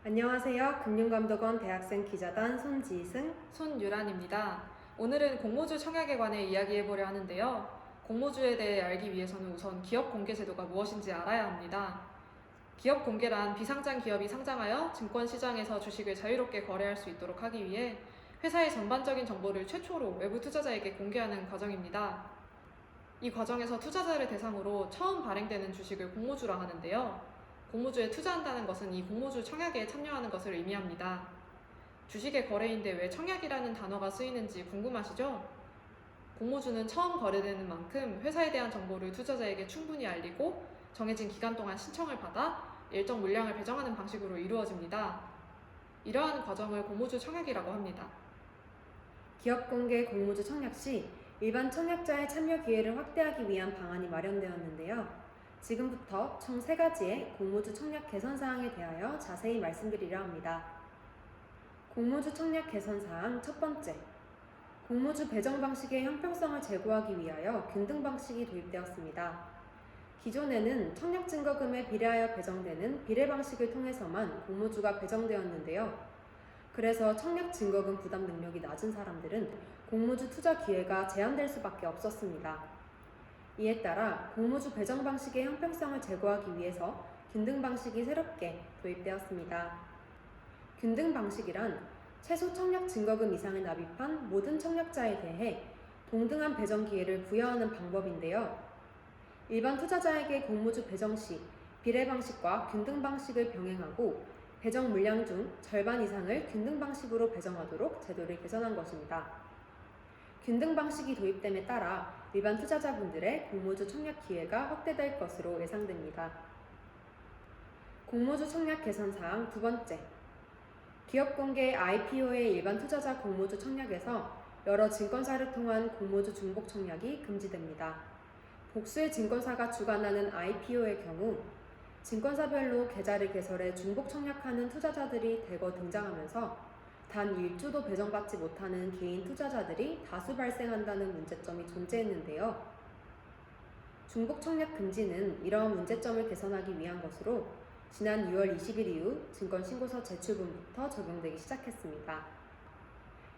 안녕하세요. 금융감독원 대학생 기자단 손지승, 손유란입니다. 오늘은 공모주 청약에 관해 이야기해보려 하는데요. 공모주에 대해 알기 위해서는 우선 기업 공개 제도가 무엇인지 알아야 합니다. 기업 공개란 비상장 기업이 상장하여 증권시장에서 주식을 자유롭게 거래할 수 있도록 하기 위해 회사의 전반적인 정보를 최초로 외부 투자자에게 공개하는 과정입니다. 이 과정에서 투자자를 대상으로 처음 발행되는 주식을 공모주라 하는데요. 공모주에 투자한다는 것은 이 공모주 청약에 참여하는 것을 의미합니다. 주식의 거래인데 왜 청약이라는 단어가 쓰이는지 궁금하시죠? 공모주는 처음 거래되는 만큼 회사에 대한 정보를 투자자에게 충분히 알리고 정해진 기간 동안 신청을 받아 일정 물량을 배정하는 방식으로 이루어집니다. 이러한 과정을 공모주 청약이라고 합니다. 기업 공개 공모주 청약 시 일반 청약자의 참여 기회를 확대하기 위한 방안이 마련되었는데요. 지금부터 총 3가지의 공모주 청약 개선 사항에 대하여 자세히 말씀드리려 합니다. 공모주 청약 개선 사항 첫 번째, 공모주 배정 방식의 형평성을 제고하기 위하여 균등 방식이 도입되었습니다. 기존에는 청약 증거금에 비례하여 배정되는 비례 방식을 통해서만 공모주가 배정되었는데요. 그래서 청약 증거금 부담 능력이 낮은 사람들은 공모주 투자 기회가 제한될 수밖에 없었습니다. 이에 따라 공모주 배정 방식의 형평성을 제고하기 위해서 균등 방식이 새롭게 도입되었습니다. 균등 방식이란 최소 청약 증거금 이상을 납입한 모든 청약자에 대해 동등한 배정 기회를 부여하는 방법인데요. 일반 투자자에게 공모주 배정 시 비례 방식과 균등 방식을 병행하고 배정 물량 중 절반 이상을 균등 방식으로 배정하도록 제도를 개선한 것입니다. 균등 방식이 도입됨에 따라 일반 투자자분들의 공모주 청약 기회가 확대될 것으로 예상됩니다. 공모주 청약 개선 사항 두 번째, 기업 공개 IPO의 일반 투자자 공모주 청약에서 여러 증권사를 통한 공모주 중복 청약이 금지됩니다. 복수의 증권사가 주관하는 IPO의 경우 증권사별로 계좌를 개설해 중복 청약하는 투자자들이 대거 등장하면서 단 1주도 배정받지 못하는 개인 투자자들이 다수 발생한다는 문제점이 존재했는데요. 중복 청약 금지는 이러한 문제점을 개선하기 위한 것으로 지난 6월 20일 이후 증권신고서 제출분부터 적용되기 시작했습니다.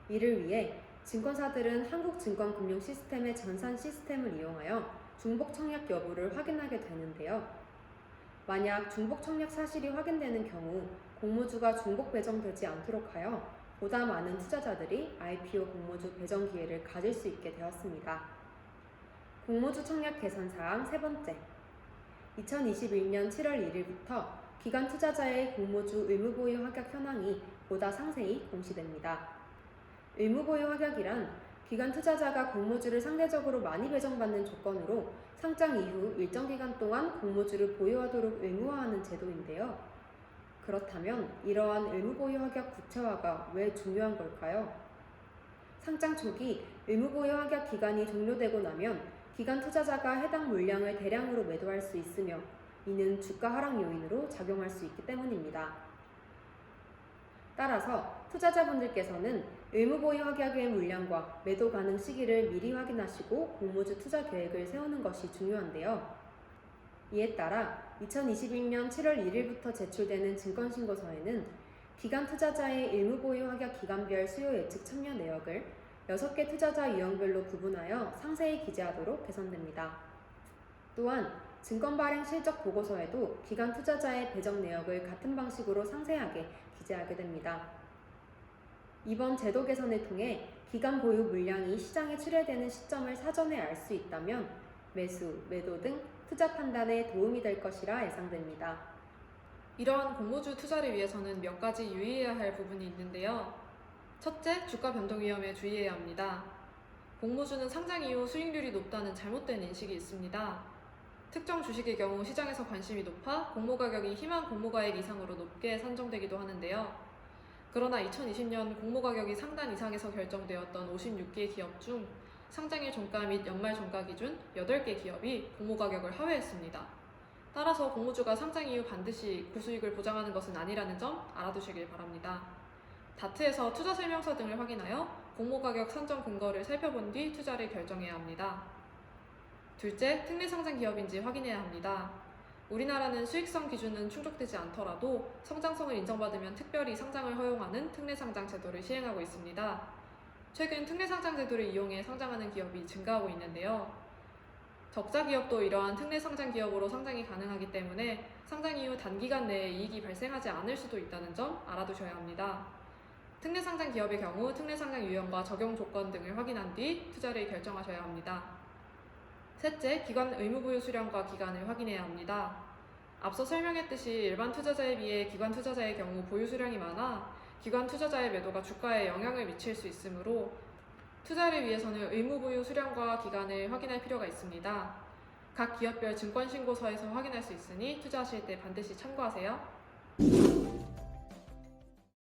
이를 위해 증권사들은 한국증권금융시스템의 전산 시스템을 이용하여 중복 청약 여부를 확인하게 되는데요. 만약 중복 청약 사실이 확인되는 경우 공모주가 중복 배정되지 않도록 하여 보다 많은 투자자들이 IPO 공모주 배정 기회를 가질 수 있게 되었습니다. 공모주 청약 개선 사항 세 번째, 2021년 7월 1일부터 기관 투자자의 공모주 의무보유 확약 현황이 보다 상세히 공시됩니다. 의무보유 확약이란 기관 투자자가 공모주를 상대적으로 많이 배정받는 조건으로 상장 이후 일정 기간 동안 공모주를 보유하도록 의무화하는 제도인데요. 그렇다면 이러한 의무보유 확약 구체화가 왜 중요한 걸까요? 상장 초기 의무보유 확약 기간이 종료되고 나면 기관 투자자가 해당 물량을 대량으로 매도할 수 있으며 이는 주가 하락 요인으로 작용할 수 있기 때문입니다. 따라서 투자자분들께서는 의무보유 확약의 물량과 매도 가능 시기를 미리 확인하시고 공모주 투자 계획을 세우는 것이 중요한데요. 이에 따라 2021년 7월 1일부터 제출되는 증권신고서에는 기관 투자자의 의무보유 확약 기간별 수요 예측 참여 내역을 6개 투자자 유형별로 구분하여 상세히 기재하도록 개선됩니다. 또한 증권발행 실적 보고서에도 기관 투자자의 배정 내역을 같은 방식으로 상세하게 기재하게 됩니다. 이번 제도 개선을 통해 기관 보유 물량이 시장에 출회되는 시점을 사전에 알 수 있다면 매수, 매도 등 투자 판단에 도움이 될 것이라 예상됩니다. 이러한 공모주 투자를 위해서는 몇 가지 유의해야 할 부분이 있는데요. 첫째, 주가 변동 위험에 주의해야 합니다. 공모주는 상장 이후 수익률이 높다는 잘못된 인식이 있습니다. 특정 주식의 경우 시장에서 관심이 높아 공모 가격이 희망 공모 가액 이상으로 높게 산정되기도 하는데요. 그러나 2020년 공모 가격이 상단 이상에서 결정되었던 56개 기업 중 상장일 종가 및 연말 종가 기준 8개 기업이 공모 가격을 하회했습니다. 따라서 공모주가 상장 이후 반드시 고수익을 보장하는 것은 아니라는 점 알아두시길 바랍니다. 다트에서 투자 설명서 등을 확인하여 공모 가격 산정 근거를 살펴본 뒤 투자를 결정해야 합니다. 둘째, 특례 상장 기업인지 확인해야 합니다. 우리나라는 수익성 기준은 충족되지 않더라도 성장성을 인정받으면 특별히 상장을 허용하는 특례상장 제도를 시행하고 있습니다. 최근 특례상장 제도를 이용해 상장하는 기업이 증가하고 있는데요. 적자 기업도 이러한 특례상장 기업으로 상장이 가능하기 때문에 상장 이후 단기간 내에 이익이 발생하지 않을 수도 있다는 점 알아두셔야 합니다. 특례상장 기업의 경우 특례상장 유형과 적용 조건 등을 확인한 뒤 투자를 결정하셔야 합니다. 셋째, 기관 의무부유 수량과 기간을 확인해야 합니다. 앞서 설명했듯이 일반 투자자에 비해 기관 투자자의 경우 보유 수량이 많아 기관 투자자의 매도가 주가에 영향을 미칠 수 있으므로 투자를 위해서는 의무부유 수량과 기간을 확인할 필요가 있습니다. 각 기업별 증권신고서에서 확인할 수 있으니 투자하실 때 반드시 참고하세요.